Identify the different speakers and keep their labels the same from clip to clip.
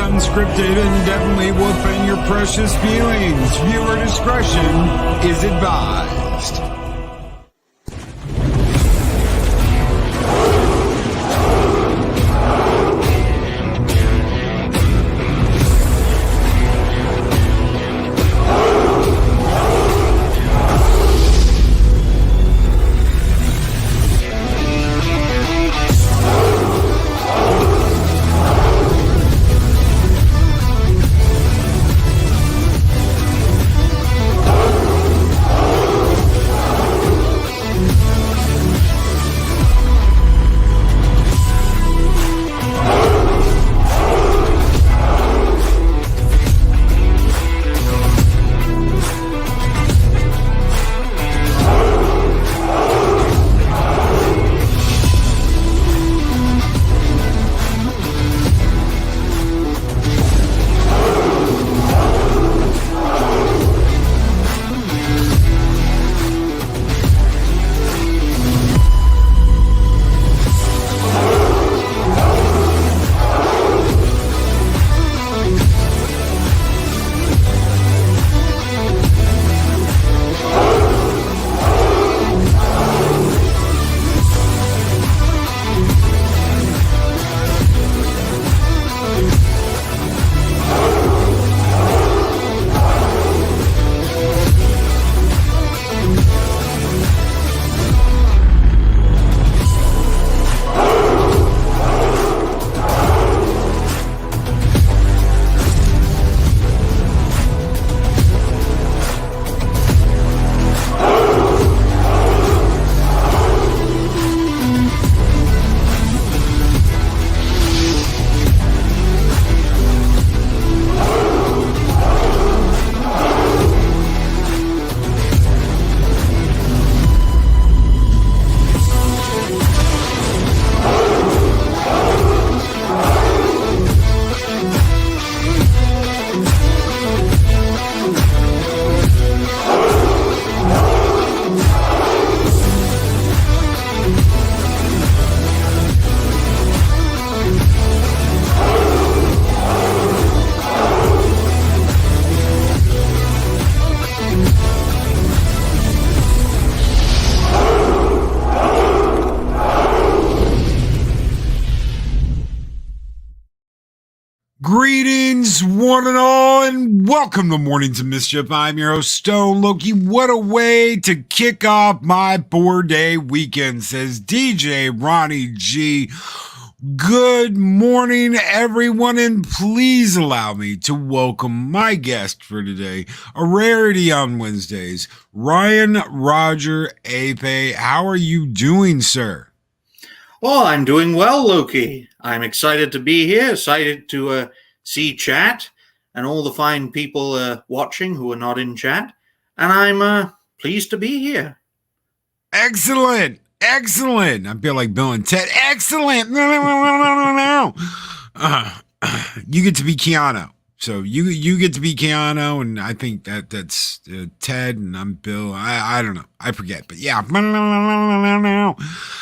Speaker 1: unscripted and definitely will offend your precious feelings. Viewer discretion is advised. Greetings, one and all, and welcome to Mornings of Mischief. I'm your host, Stone Loki. What a way to kick off my 4-day weekend, says DJ Ronnie G. Good morning, everyone, and please allow me to welcome my guest for today, a rarity on Wednesdays, Ryan Roger Athay. How are you doing, sir?
Speaker 2: Well, I'm doing well, Loki. I'm excited to be here, excited to see chat and all the fine people watching who are not in chat. And I'm pleased to be here.
Speaker 1: Excellent. Excellent. I feel like Bill and Ted. Excellent. No. You get to be Keanu. So you get to be Keanu, and I think that's Ted, and I'm Bill. I don't know. I forget, but yeah.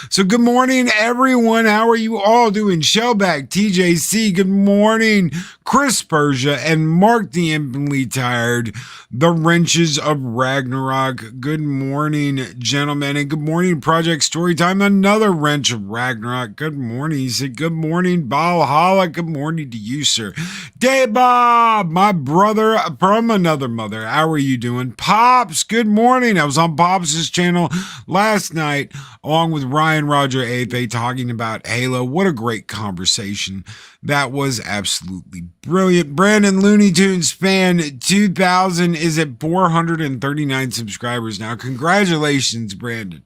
Speaker 1: So good morning, everyone. How are you all doing? Shellback, TJC, good morning. Chris Persia and Mark the Infinitely Tired, the Wrenches of Ragnarok. Good morning, gentlemen, and good morning, Project Storytime. Another Wrench of Ragnarok. Good morning. He said, good morning, Valhalla. Good morning to you, sir. Day Bob, my brother from another mother. How are you doing? Pops, good morning. I was on Pops' channel last night along with Ryan Roger Athay talking about Halo. What a great conversation. That was absolutely brilliant. Brandon Looney Tunes fan 2000 is at 439 subscribers now. Congratulations, Brandon.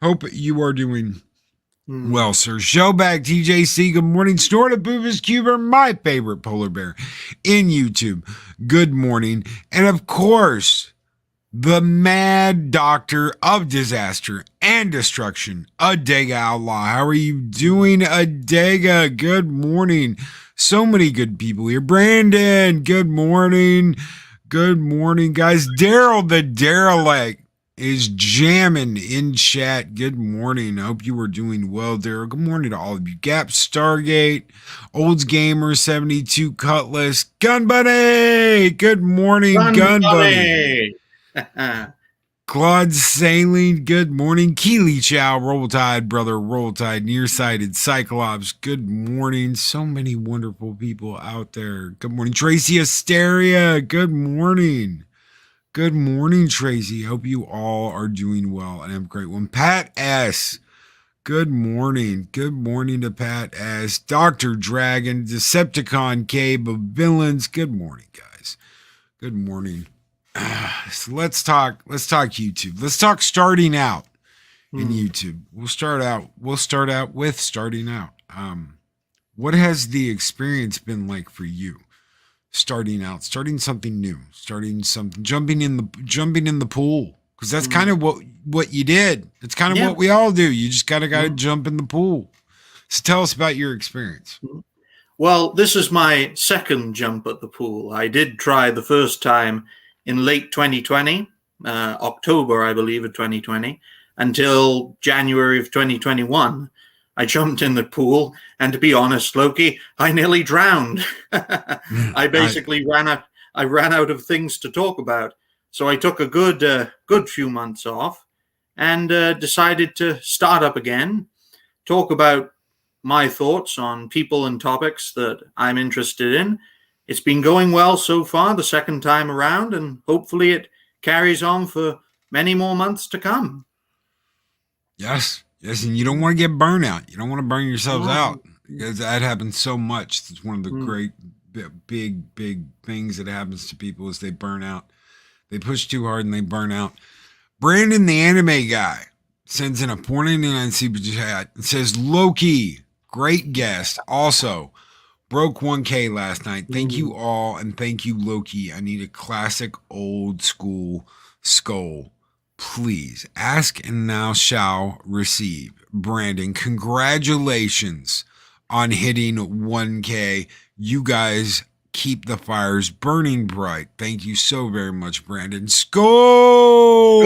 Speaker 1: Hope you are doing well, sir. Showback TJC, good morning. Snort of Boobus Cuber, my favorite polar bear in YouTube. Good morning. And of course, the mad doctor of disaster and destruction, Adega Outlaw. How are you doing, Adega? Good morning. So many good people here. Brandon, good morning. Good morning, guys. Daryl the Derelict is jamming in chat. Good morning. I hope you are doing well, Daryl. Good morning to all of you. Gap Stargate, Olds Gamer 72 Cutlass, Gun Buddy. Good morning, Gun Buddy. Claude Saline, good morning. Keely Chow, Roll Tide, brother, Roll Tide, Nearsighted, Cyclops, good morning. So many wonderful people out there. Good morning. Tracy Asteria, good morning. Good morning, Tracy. Hope you all are doing well and have a great one. Pat S., good morning. Good morning to Pat S. Dr. Dragon, Decepticon Cave of Villains, good morning, guys. Good morning. So let's talk YouTube. Let's talk starting out in YouTube. We'll start out with starting out. What has the experience been like for you? Starting out, starting something new, jumping in the pool. Because that's kind of what you did. It's kind of what we all do. You just gotta jump in the pool. So tell us about your experience.
Speaker 2: Well, this is my second jump at the pool. I did try the first time in late 2020, October, I believe, of 2020, until January of 2021. I jumped in the pool, and to be honest, Loki, I nearly drowned. I basically ran out of things to talk about. So I took a good few months off and decided to start up again, talk about my thoughts on people and topics that I'm interested in. It's been going well so far, the second time around, and hopefully it carries on for many more months to come.
Speaker 1: Yes, and you don't want to get burnout. You don't want to burn yourselves out, because that happens so much. It's one of the great, big things that happens to people is they burn out. They push too hard and they burn out. Brandon, the anime guy, sends in a $4.99 super chat and says, Loki, great guest. Also, broke 1K last night. Thank you all, and thank you, Loki. I need a classic old school skull. Please ask and thou shall receive. Brandon, congratulations on hitting 1K. You guys keep the fires burning bright. Thank you so very much, Brandon. Skull!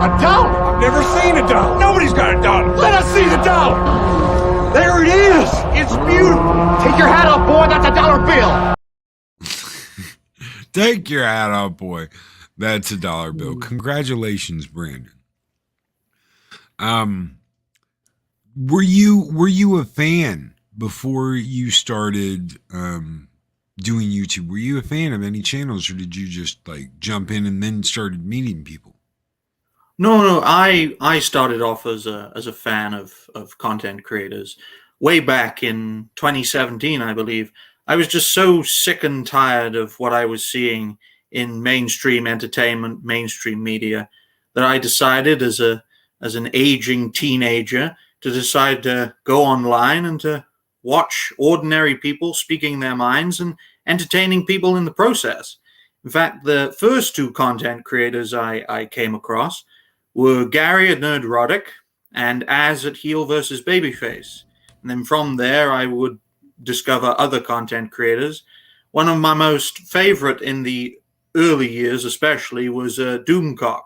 Speaker 3: A dollar? I've never seen a dollar. Nobody's got a dollar. Let us see the dollar. There it is. It's beautiful. Take your hat off, boy. That's a dollar bill.
Speaker 1: Take your hat off, boy. That's a dollar bill. Congratulations, Brandon. Were you a fan before you started doing YouTube? Were you a fan of any channels, or did you just like jump in and then started meeting people?
Speaker 2: No. I started off as a fan of content creators way back in 2017, I believe. I was just so sick and tired of what I was seeing in mainstream entertainment, mainstream media, that I decided as an aging teenager to decide to go online and to watch ordinary people speaking their minds and entertaining people in the process. In fact, the first two content creators I came across were Gary at Nerdrotic and Az at Heel vs. Babyface. And then from there, I would discover other content creators. One of my most favorite in the early years especially was Doomcock.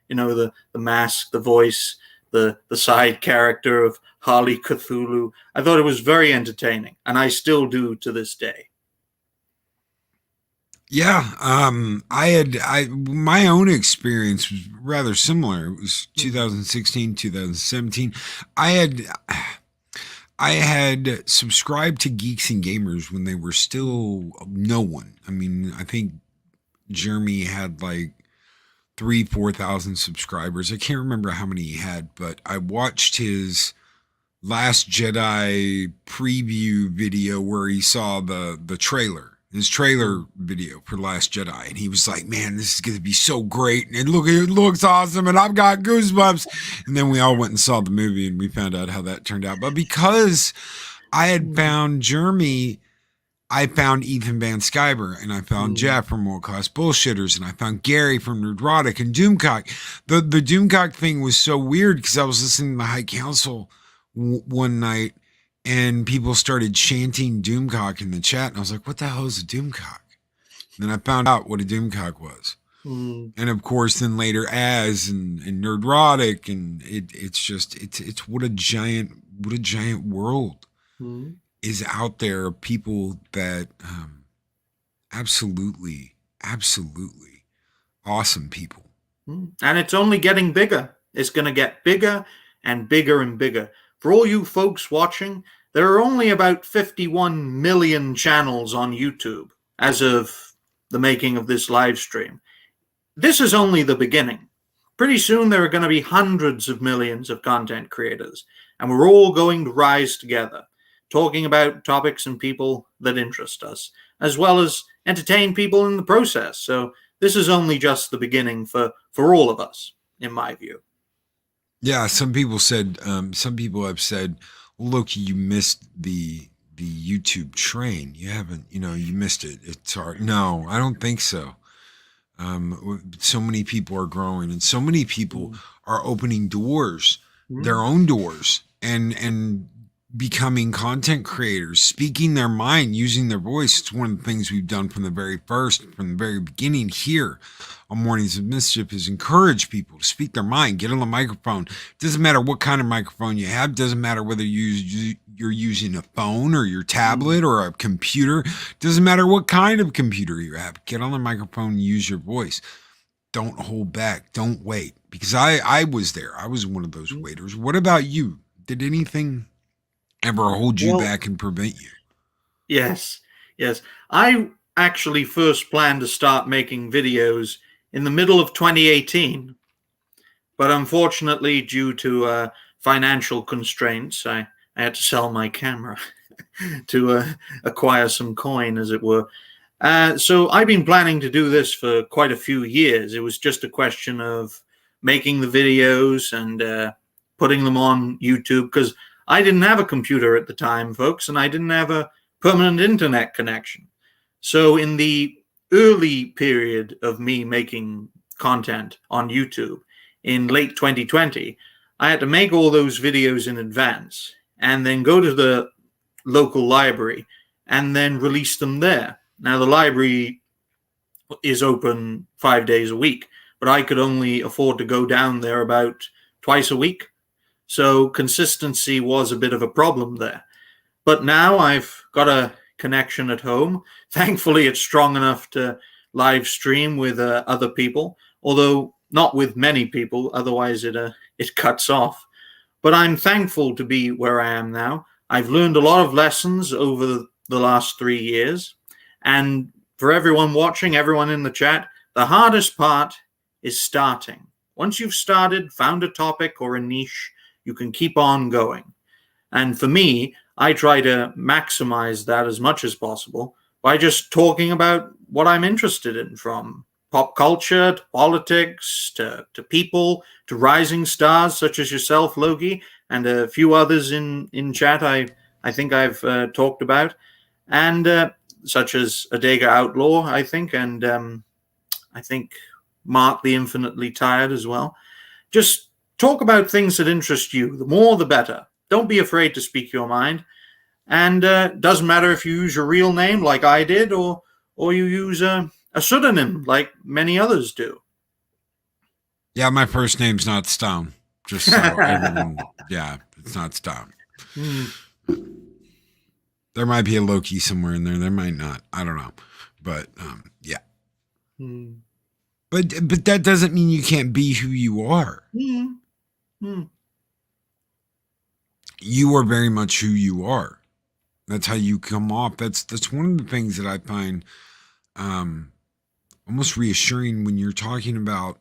Speaker 2: You know, the mask, the voice, the side character of Harley Cthulhu. I thought it was very entertaining, and I still do to this day.
Speaker 1: Yeah, my own experience was rather similar. It was 2016, 2017. I had subscribed to Geeks and Gamers when they were still no one. I mean, I think Jeremy had like 4,000 subscribers. I can't remember how many he had, but I watched his Last Jedi preview video where he saw the trailer. His trailer video for Last Jedi, and he was like, man, this is going to be so great, and it looks awesome, and I've got goosebumps. And then we all went and saw the movie, and we found out how that turned out. But because I had found Jeremy, I found Ethan Van Sciver, and I found Jeff from World Class Bullshitters, and I found Gary from Nerdrotic and Doomcock. The Doomcock thing was so weird because I was listening to the High Council one night, and people started chanting Doomcock in the chat, and I was like, what the hell is a Doomcock? And then I found out what a Doomcock was. And of course, then later Az and Nerdrotic, and it's what a giant world is out there of people that absolutely awesome people.
Speaker 2: And it's only getting bigger. It's going to get bigger and bigger and bigger. For all you folks watching, there are only about 51 million channels on YouTube as of the making of this live stream. This is only the beginning. Pretty soon there are going to be hundreds of millions of content creators, and we're all going to rise together, talking about topics and people that interest us, as well as entertain people in the process. So this is only just the beginning for all of us, in my view.
Speaker 1: Yeah, some people have said, well, Loki, you missed the YouTube train. You haven't, you missed it. It's hard. No, I don't think so. So many people are growing, and so many people are opening doors, their own doors, and becoming content creators, speaking their mind, using their voice. It's one of the things we've done from the very beginning here on Mornings of Mischief, is encourage people to speak their mind, get on the microphone. It doesn't matter what kind of microphone you have. It doesn't matter whether you're using a phone or your tablet or a computer. It doesn't matter what kind of computer you have. Get on the microphone and use your voice. Don't hold back. Don't wait. Because I was there. I was one of those waiters. What about you? Did anything ever hold you back and prevent you?
Speaker 2: Yes. I actually first planned to start making videos in the middle of 2018, but unfortunately, due to financial constraints, I had to sell my camera to acquire some coin, as it were. So I've been planning to do this for quite a few years. It was just a question of making the videos and putting them on YouTube, because I didn't have a computer at the time, folks, and I didn't have a permanent internet connection. So in the early period of me making content on YouTube in late 2020, I had to make all those videos in advance and then go to the local library and then release them there. Now, the library is open 5 days a week, but I could only afford to go down there about twice a week. So consistency was a bit of a problem there. But now I've got a connection at home. Thankfully, it's strong enough to live stream with other people, although not with many people. Otherwise, it cuts off. But I'm thankful to be where I am now. I've learned a lot of lessons over the last 3 years. And for everyone watching, everyone in the chat, the hardest part is starting. Once you've started, found a topic or a niche, you can keep on going. And for me, I try to maximize that as much as possible by just talking about what I'm interested in, from pop culture to politics to people to rising stars such as yourself, Loki, and a few others in chat I think I've talked about, and such as Adega Outlaw, I think, and I think Mark the Infinitely Tired as well. Just talk about things that interest you. The more, the better. Don't be afraid to speak your mind. And doesn't matter if you use your real name like I did, or you use a pseudonym like many others do.
Speaker 1: Yeah, my first name's not Stone. Just so everyone, yeah, it's not Stone. There might be a Loki somewhere in there. There might not. I don't know. But yeah. But that doesn't mean you can't be who you are. You are very much who you are. That's how you come off. That's one of the things that I find almost reassuring when you're talking about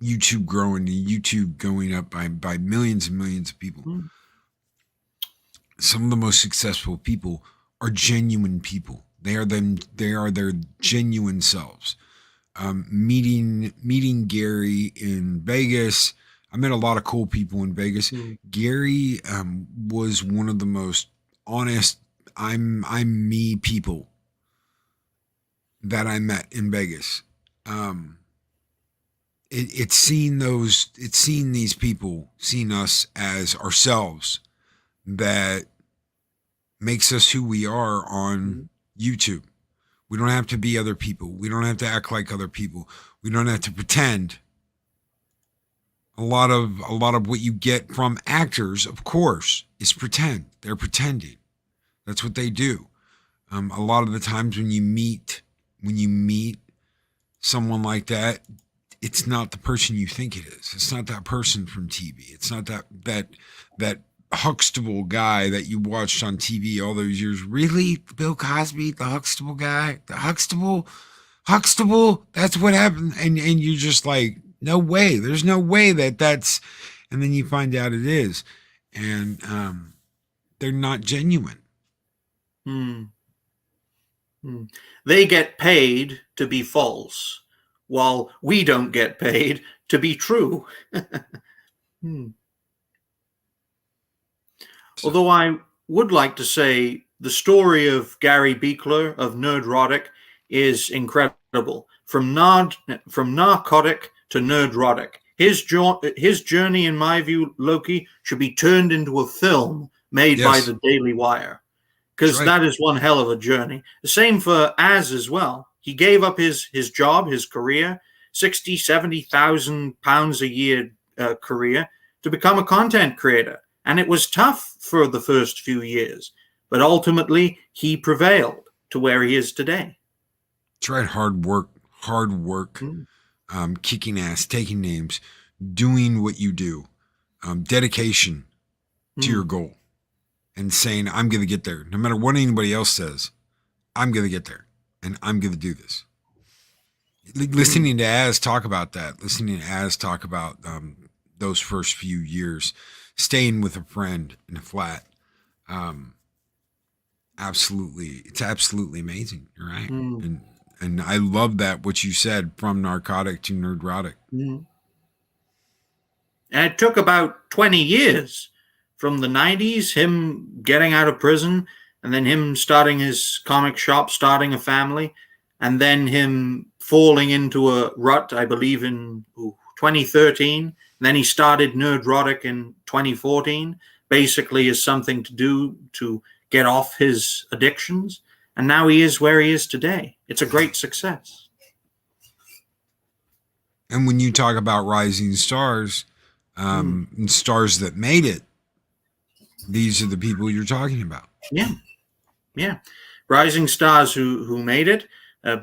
Speaker 1: YouTube growing and YouTube going up by millions and millions of people. Some of the most successful people are genuine people. They are their genuine selves. Meeting Gary in Vegas, I met a lot of cool people in Vegas. Gary was one of the most honest, I'm me people that I met in Vegas. It's seeing these people, seeing us as ourselves, that makes us who we are on YouTube. We don't have to be other people. We don't have to act like other people. We don't have to pretend. A lot of what you get from actors, of course, is pretend. They're pretending. That's what they do. A lot of the times when you meet someone like that, it's not the person you think it is. It's not that person from TV. It's not that Huxtable guy that you watched on TV all those years. Really? Bill Cosby, the Huxtable guy? The Huxtable? That's what happened. And you're just like, no way. There's no way that's, and then you find out it is. And they're not genuine.
Speaker 2: They get paid to be false, while we don't get paid to be true. Although I would like to say the story of Gary Beekler of Nerdrotic is incredible. From narcotic to nerdrotic. His journey, in my view, Loki, should be turned into a film made by the Daily Wire. Because that is one hell of a journey. The same for Az as well. He gave up his job, his career, 60, 70,000 pounds a year career to become a content creator. And it was tough for the first few years. But ultimately, he prevailed to where he is today.
Speaker 1: That's right. Hard work, kicking ass, taking names, doing what you do, dedication to your goal, and saying, I'm going to get there. No matter what anybody else says, I'm going to get there, and I'm going to do this. Listening to Az talk about that, listening to Az talk about those first few years, staying with a friend in a flat, it's absolutely amazing. You're right. And I love that, what you said, from narcotic to nerdrotic.
Speaker 2: And it took about 20 years from the 90s, him getting out of prison, and then him starting his comic shop, starting a family, and then him falling into a rut, I believe, in 2013. And then he started Nerdrotic in 2014, basically as something to do to get off his addictions. And now he is where he is today. It's a great success.
Speaker 1: And when you talk about rising stars, and stars that made it, these are the people you're talking about.
Speaker 2: Yeah. Rising stars who made it,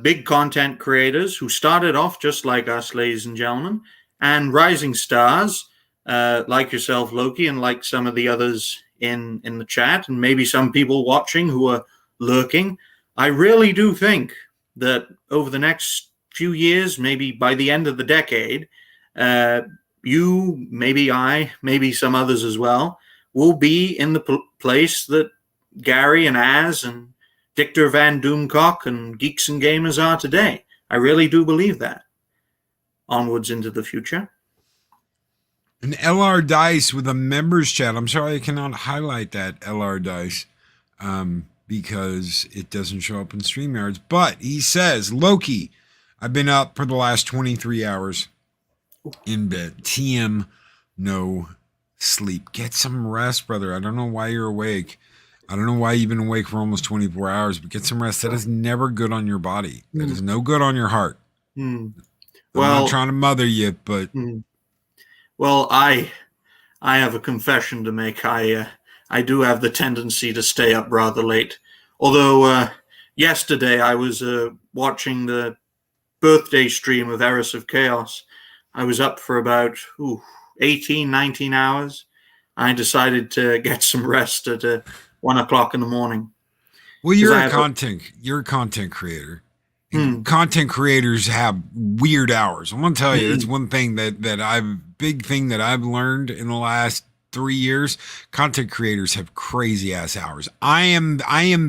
Speaker 2: big content creators who started off just like us, ladies and gentlemen, and rising stars like yourself, Loki, and like some of the others in the chat, and maybe some people watching who are lurking. I really do think that over the next few years, maybe by the end of the decade, you, maybe I, maybe some others as well, will be in the place that Gary and Az and Dictor Van Doomcock and Geeks and Gamers are today. I really do believe that. Onwards into the future.
Speaker 1: And LR Dice with a members chat. I'm sorry I cannot highlight that, LR Dice, because it doesn't show up in StreamYards. But he says, Loki, I've been up for the last 23 hours in bed. TM, no sleep. Get some rest, brother. I don't know why you're awake. I don't know why you've been awake for almost 24 hours, but get some rest. That is never good on your body. That is no good on your heart. I'm not trying to mother you, but...
Speaker 2: Well, I have a confession to make. I do have the tendency to stay up rather late. Although yesterday I was watching the birthday stream of Eris of Chaos. I was up for about 18, 19 hours. I decided to get some rest at 1 o'clock in the morning.
Speaker 1: Well, you're a content creator. Content creators have weird hours. I'm gonna tell you, that's one thing big thing that I've learned in the last 3 years. Content creators have crazy ass hours. I am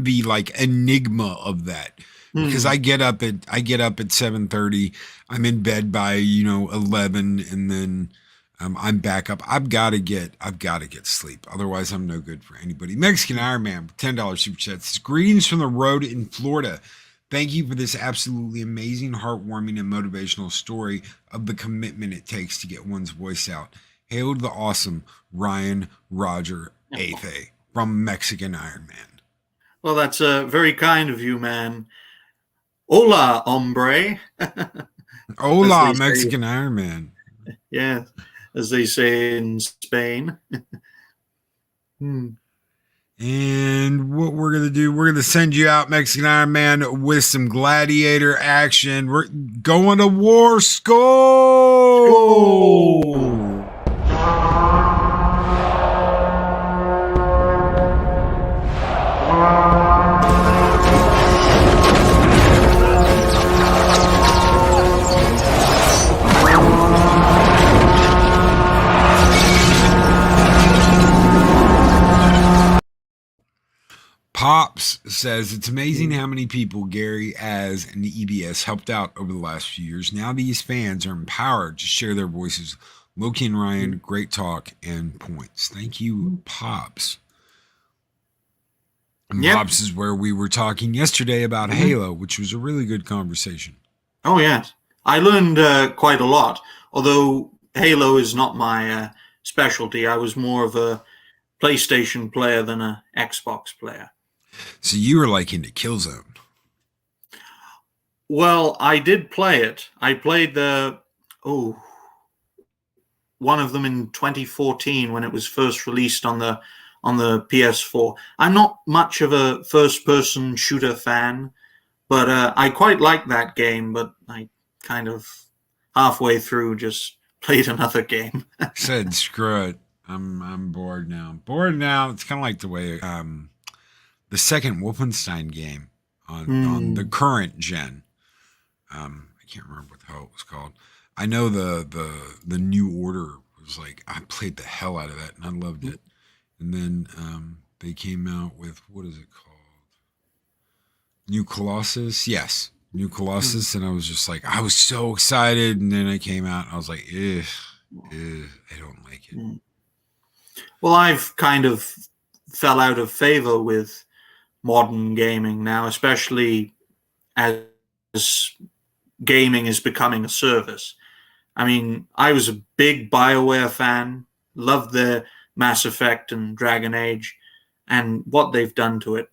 Speaker 1: the like enigma of that, because I get up at 7:30. I'm in bed by 11, and then I'm back up. I've got to get sleep. Otherwise, I'm no good for anybody. Mexican Iron Man, $10 super chat. Says, greetings from the road in Florida. Thank you for this absolutely amazing, heartwarming, and motivational story of the commitment it takes to get one's voice out. Hail to the awesome Ryan Roger Athay. from Mexican Iron Man.
Speaker 2: Well, that's very kind of you, man. Hola, hombre.
Speaker 1: Hola, Mexican Iron Man.
Speaker 2: Yeah, as they say in Spain.
Speaker 1: And what we're going to do, we're going to send you out, Mexican Iron Man, with some gladiator action. We're going to war. Skull! Pops says it's amazing how many people Gary as and the EBS helped out over the last few years. Now these fans are empowered to share their voices. Loki and Ryan, great talk and points. Thank you, Pops. And Pops is where we were talking yesterday about Halo, which was a really good conversation.
Speaker 2: Oh, yes. I learned quite a lot, although Halo is not my specialty. I was more of a PlayStation player than an Xbox player.
Speaker 1: So you were like into Killzone.
Speaker 2: Well, I did play it. I played one of them in 2014 when it was first released on the PS4. I'm not much of a first-person shooter fan, but I quite like that game, but I kind of halfway through just played another game.
Speaker 1: Said, screw it. I'm bored now. It's kind of like the way the second Wolfenstein game on the current gen. I can't remember what the hell it was called. I know the New Order was like, I played the hell out of that and I loved it. And then they came out with, what is it called? New Colossus? Yes, New Colossus. And I was just like, I was so excited. And then I came out and I was like, I don't like it.
Speaker 2: Well, I've kind of fell out of favor with modern gaming now, especially as gaming is becoming a service. I mean, I was a big BioWare fan, loved their Mass Effect and Dragon Age, and what they've done to it,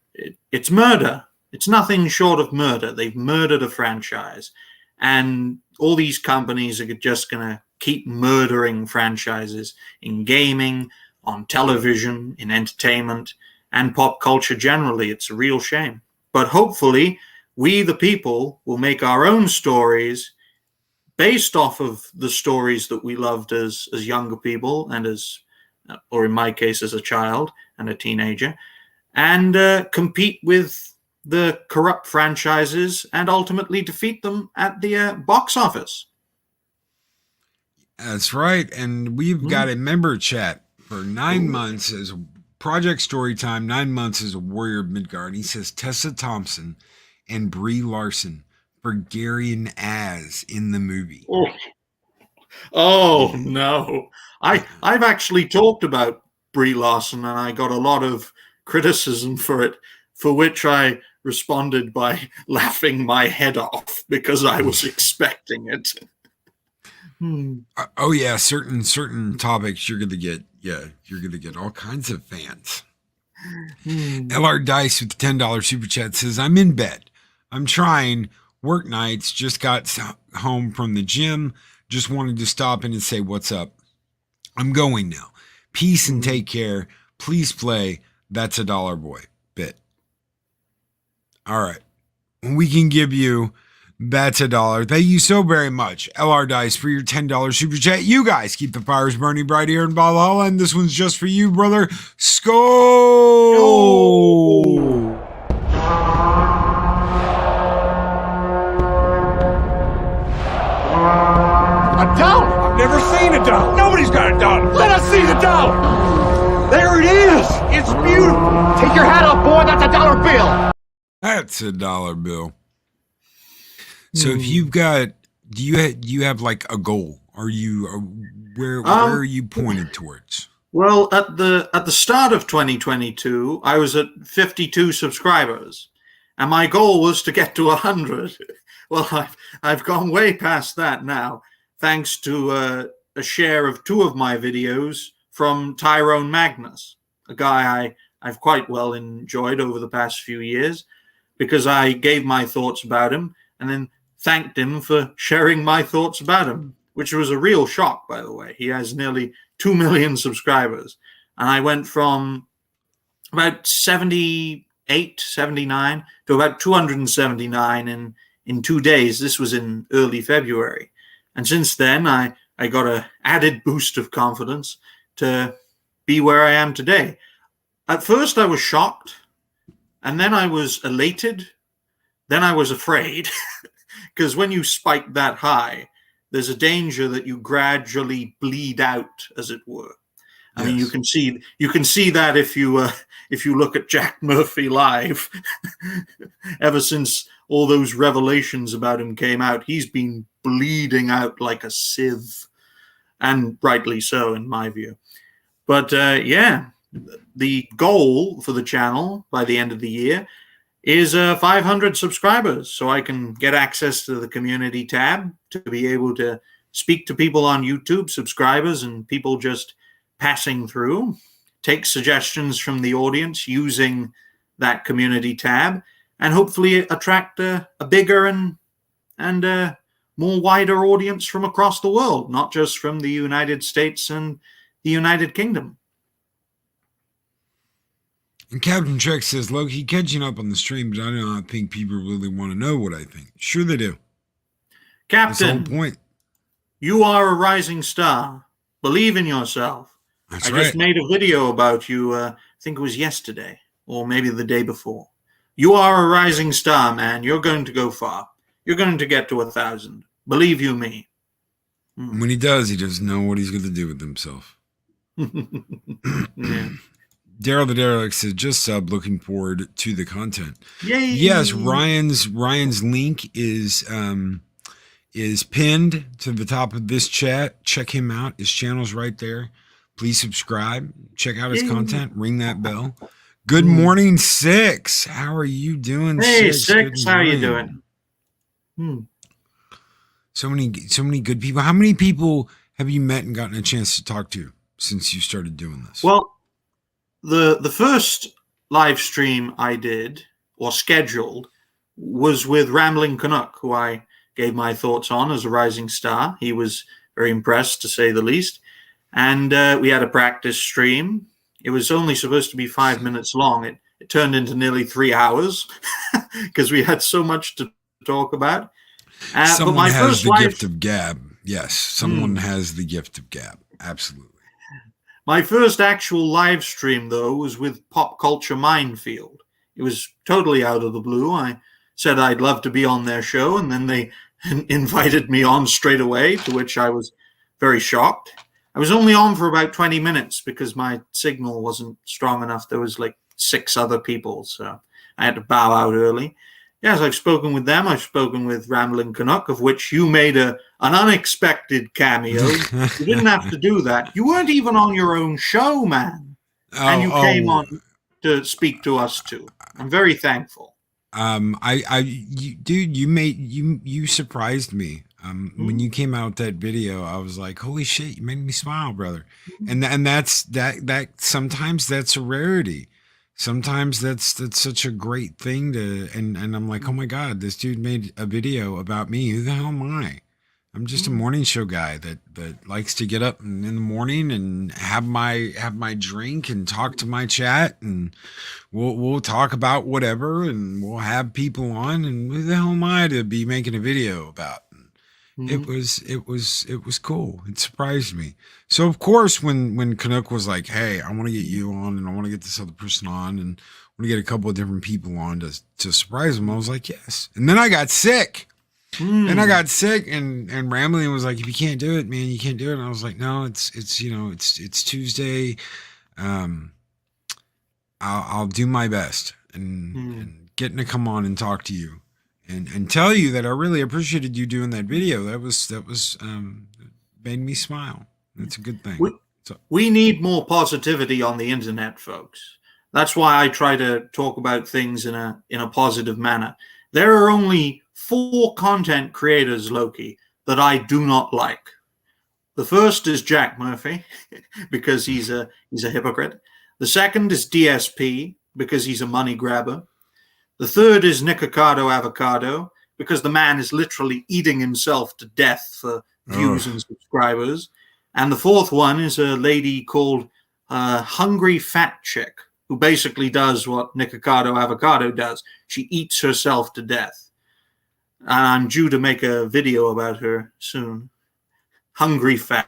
Speaker 2: it's murder. It's nothing short of murder. They've murdered a franchise, and all these companies are just going to keep murdering franchises in gaming, on television, in entertainment, and pop culture generally. It's a real shame. But hopefully, we, the people, will make our own stories based off of the stories that we loved as younger people and or in my case, as a child and a teenager, and compete with the corrupt franchises and ultimately defeat them at the box office.
Speaker 1: That's right. And we've got a member chat for 9 months as Project Storytime, 9 months as a Warrior of Midgard. He says Tessa Thompson and Brie Larson for Gary and Az in the movie.
Speaker 2: Oh no. I've actually talked about Brie Larson and I got a lot of criticism for it, for which I responded by laughing my head off because I was expecting it.
Speaker 1: Oh yeah, certain topics you're gonna get all kinds of fans. LR Dice with the $10 super chat says, I'm in bed. I'm trying, work nights, just got home from the gym, just wanted to stop in and say what's up. I'm going now. Peace and take care. Please play That's a Dollar Boy bit. All right. We can give you That's a $1. Thank you so very much, LR Dice, for your $10 super chat. You guys keep the fires burning bright here in Valhalla, and this one's just for you, brother. Skull!
Speaker 3: A dollar? I've never seen a dollar. Nobody's got a dollar. Let us see the dollar. There it is. It's beautiful. Take your hat off, boy. That's a dollar bill.
Speaker 1: That's a dollar bill. So if you've got, do you have like a goal? Are you where are you pointed towards?
Speaker 2: Well, at the start of 2022, I was at 52 subscribers, and my goal was to get to 100. Well, I've gone way past that now, thanks to a share of 2 of my videos from Tyrone Magnus, a guy I I've quite well enjoyed over the past few years, because I gave my thoughts about him and then thanked him for sharing my thoughts about him, which was a real shock, by the way. He has nearly 2 million subscribers. And I went from about 78, 79 to about 279 in 2 days. This was in early February. And since then, I got an added boost of confidence to be where I am today. At first, I was shocked, and then I was elated, then I was afraid, because when you spike that high, there's a danger that you gradually bleed out, as it were. I mean, you can see that if you look at Jack Murphy live. Ever since all those revelations about him came out, he's been bleeding out like a sieve, and rightly so, in my view. But yeah, the goal for the channel by the end of the year is 500 subscribers, so I can get access to the community tab to be able to speak to people on YouTube, subscribers, and people just passing through, take suggestions from the audience using that community tab, and hopefully attract a bigger and more wider audience from across the world, not just from the United States and the United Kingdom.
Speaker 1: And Captain Trek says, Loki, catching up on the stream, but I don't think people really want to know what I think. Sure they do.
Speaker 2: Captain,
Speaker 1: that's the whole point.
Speaker 2: You are a rising star. Believe in yourself.
Speaker 1: That's
Speaker 2: I
Speaker 1: right.
Speaker 2: just made a video about you, I think it was yesterday, or maybe the day before. You are a rising star, man. You're going to go far. You're going to get to 1,000. Believe you me.
Speaker 1: When he doesn't know what he's going to do with himself.
Speaker 2: Yeah.
Speaker 1: Daryl the Derelict says, just sub, looking forward to the content.
Speaker 2: Yay.
Speaker 1: Yes, Ryan's link is pinned to the top of this chat. Check him out. His channel's right there. Please subscribe. Check out his content. Ring that bell. Good morning, Six. How are you doing,
Speaker 2: Hey,
Speaker 1: Six?
Speaker 2: Six, how are you doing?
Speaker 1: So many good people. How many people have you met and gotten a chance to talk to since you started doing this?
Speaker 2: Well, the first live stream I did, or scheduled, was with Rambling Canuck, who I gave my thoughts on as a rising star. He was very impressed, to say the least. And we had a practice stream. It was only supposed to be 5 minutes long. It turned into nearly 3 hours because we had so much to talk about.
Speaker 1: Someone
Speaker 2: but my
Speaker 1: has
Speaker 2: first
Speaker 1: the
Speaker 2: live...
Speaker 1: gift of gab. Yes, someone has the gift of gab. Absolutely.
Speaker 2: My first actual live stream, though, was with Pop Culture Minefield. It was totally out of the blue. I said I'd love to be on their show, and then they invited me on straight away, to which I was very shocked. I was only on for about 20 minutes because my signal wasn't strong enough. There was like 6 other people, so I had to bow out early. Yes, I've spoken with them. I've spoken with Rambling Canuck, of which you made an unexpected cameo. You didn't have to do that. You weren't even on your own show, man. And you came on to speak to us too. I'm very thankful.
Speaker 1: You surprised me. When you came out with that video, I was like, holy shit, you made me smile, brother. And that's sometimes that's a rarity. Sometimes that's such a great thing and I'm like, oh my God, this dude made a video about me. Who the hell am I? I'm just a morning show guy that likes to get up in the morning and have my drink and talk to my chat, and we'll talk about whatever, and we'll have people on, and who the hell am I to be making a video about? It was cool. It surprised me. So of course, when Canuck was like, hey, I want to get you on, and I want to get this other person on, and I want to get a couple of different people on to surprise them, I was like, yes. And then I got sick. And Rambling was like, if you can't do it, man, you can't do it. And I was like, no, it's Tuesday. I'll do my best and getting to come on and talk to you and tell you that I really appreciated you doing that video. That was made me smile. That's a good thing.
Speaker 2: We need more positivity on the internet, folks. That's why I try to talk about things in a positive manner. There are only 4 content creators, Loki, that I do not like. The first is Jack Murphy, because he's a hypocrite. The second is DSP, because he's a money grabber. The third is Nikocado Avocado, because the man is literally eating himself to death for views and subscribers. And the fourth one is a lady called Hungry Fat Chick, who basically does what Nikocado Avocado does. She eats herself to death. And I'm due to make a video about her soon. Hungry Fat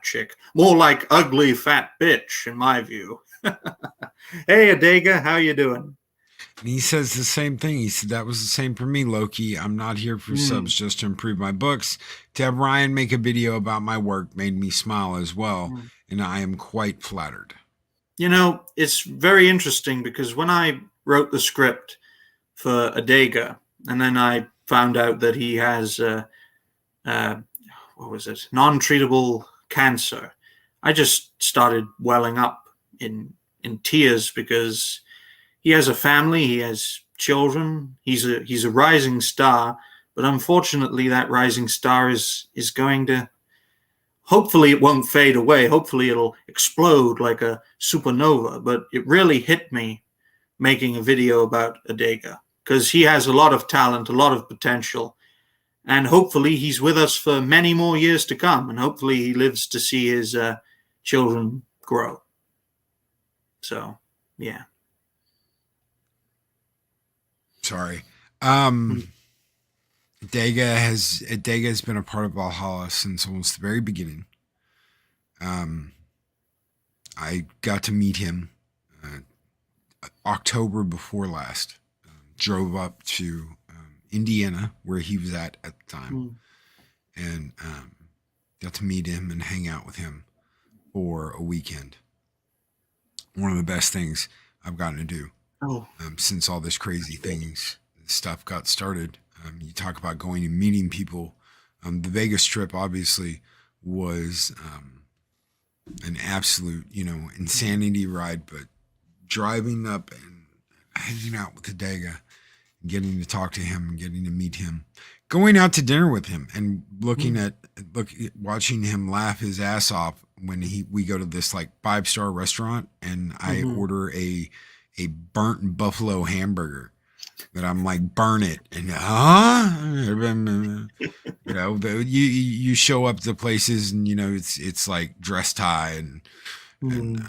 Speaker 2: Chick. More like ugly fat bitch, in my view. Hey, Adega, how you doing?
Speaker 1: And he says the same thing. He said, that was the same for me, Loki. I'm not here for subs just to improve my books. To have Ryan make a video about my work made me smile as well. And I am quite flattered.
Speaker 2: You know, it's very interesting because when I wrote the script for Adega, and then I found out that he has, non-treatable cancer, I just started welling up in tears because he has a family, he has children, he's a rising star, but unfortunately that rising star is going to, hopefully it won't fade away, hopefully it'll explode like a supernova, but it really hit me making a video about Adega because he has a lot of talent, a lot of potential, and hopefully he's with us for many more years to come, and hopefully he lives to see his children grow. So, yeah.
Speaker 1: Sorry. Adega has been a part of Valhalla since almost the very beginning. I got to meet him October before last. Drove up to Indiana, where he was at the time, and got to meet him and hang out with him for a weekend. One of the best things I've gotten to do since all this crazy stuff got started. You talk about going and meeting people. The Vegas trip obviously was an absolute, insanity ride, but driving up and hanging out with Adega, getting to talk to him and getting to meet him, going out to dinner with him and watching him laugh his ass off when we go to this like 5-star restaurant and I order a burnt buffalo hamburger that I'm like, burn it. And you show up to places and it's like dress tie and there's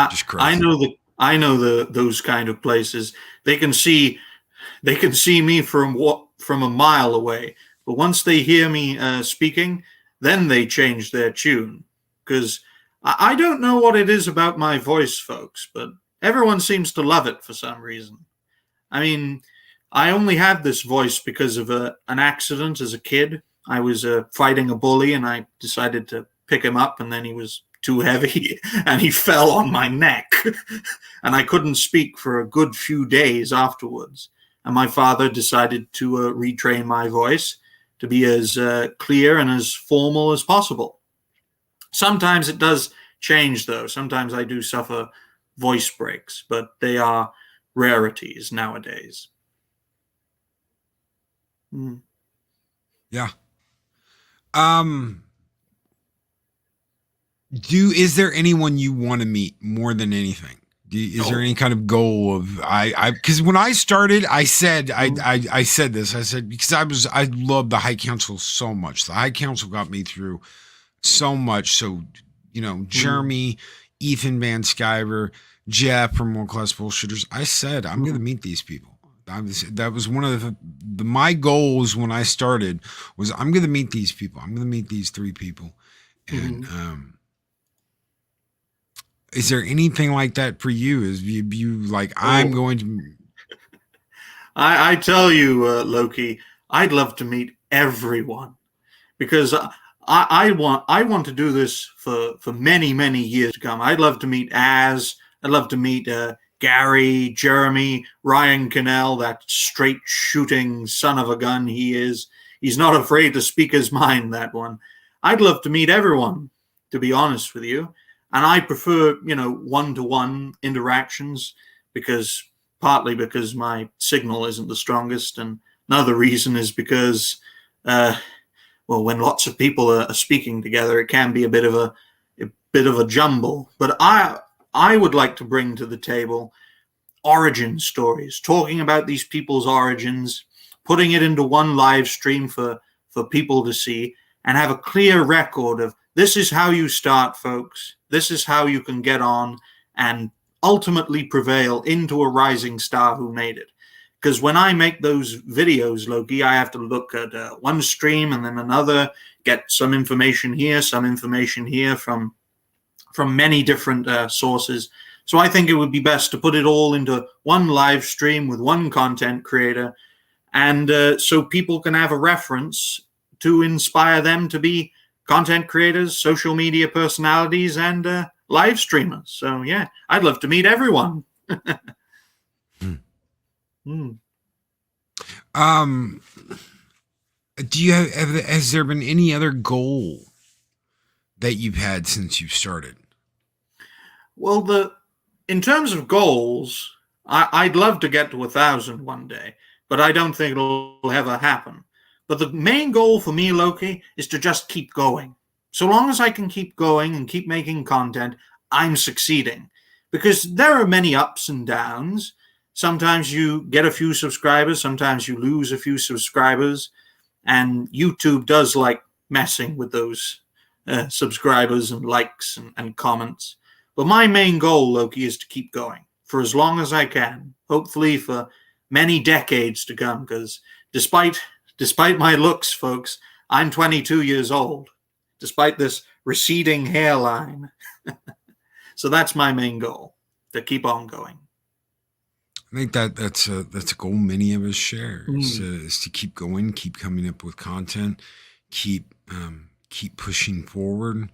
Speaker 1: just crazy.
Speaker 2: I know those kind of places. They can see me from a mile away, but once they hear me speaking, then they change their tune. Because I don't know what it is about my voice, folks, but everyone seems to love it for some reason. I mean, I only had this voice because of an accident as a kid. I was fighting a bully, and I decided to pick him up, and then he was too heavy, and he fell on my neck, and I couldn't speak for a good few days afterwards. And my father decided to retrain my voice to be as clear and as formal as possible. Sometimes it does change, though. Sometimes I do suffer voice breaks, but they are rarities nowadays.
Speaker 1: Yeah. Is there anyone you want to meet more than anything? Is there any kind of goal of because when I started, I said because I loved the High Council so much. The High Council got me through so much. So, Jeremy, Ethan Van Sciver, Jeff from World Class Bullshitters. I said, I'm going to meet these people. That was one of my goals when I started was I'm going to meet these people. I'm going to meet these 3 people. And, is there anything like that for you? Is you like, I'm going to,
Speaker 2: I tell you, Loki, I'd love to meet everyone because I want to do this for many, many years to come. I'd love to meet I'd love to meet Gary, Jeremy, Ryan Cannell, that straight shooting son of a gun he is. He's not afraid to speak his mind, that one. I'd love to meet everyone, to be honest with you. And I prefer, one-to-one interactions partly because my signal isn't the strongest. And another reason is because, well, when lots of people are speaking together, it can be a bit of a jumble. But I would like to bring to the table origin stories, talking about these people's origins, putting it into one live stream for people to see, and have a clear record of this is how you start, folks. This is how you can get on and ultimately prevail into a rising star who made it. Because when I make those videos, Loki, I have to look at one stream and then another, get some information here from many different sources. So I think it would be best to put it all into one live stream with one content creator, and so people can have a reference to inspire them to be content creators, social media personalities, and live streamers. So yeah, I'd love to meet everyone.
Speaker 1: Do you has there been any other goal that you've had since you've started?
Speaker 2: Well, in terms of goals, I'd love to get to 1,000 one day, but I don't think it'll ever happen. But the main goal for me, Loki, is to just keep going. So long as I can keep going and keep making content, I'm succeeding. Because there are many ups and downs. Sometimes you get a few subscribers, sometimes you lose a few subscribers, and YouTube does like messing with those subscribers and likes and comments. But my main goal, Loki, is to keep going for as long as I can, hopefully for many decades to come, because despite my looks, folks, I'm 22 years old, despite this receding hairline. So that's my main goal, to keep on going.
Speaker 1: I think that's a goal many of us share, is to keep going, keep coming up with content, keep pushing forward,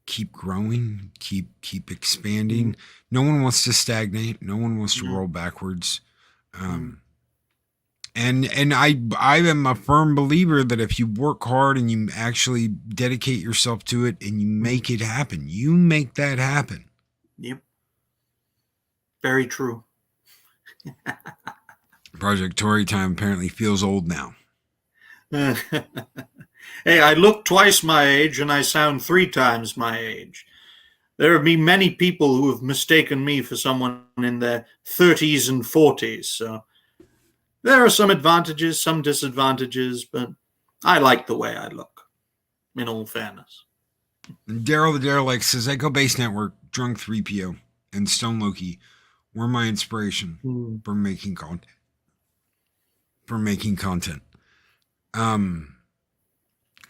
Speaker 1: keep growing, keep expanding. No one wants to stagnate. No one wants to roll backwards. And I am a firm believer that if you work hard and you actually dedicate yourself to it and you make it happen, you make that happen.
Speaker 2: Yep. Very true.
Speaker 1: Project Tory time apparently feels old now.
Speaker 2: Hey, I look twice my age and I sound 3 times my age. There have been many people who have mistaken me for someone in their 30s and 40s. So there are some advantages, some disadvantages, but I like the way I look, in all fairness.
Speaker 1: Daryl the Derelict says, Echo Base Network, Drunk 3PO, and Stone Loki were my inspiration for making content.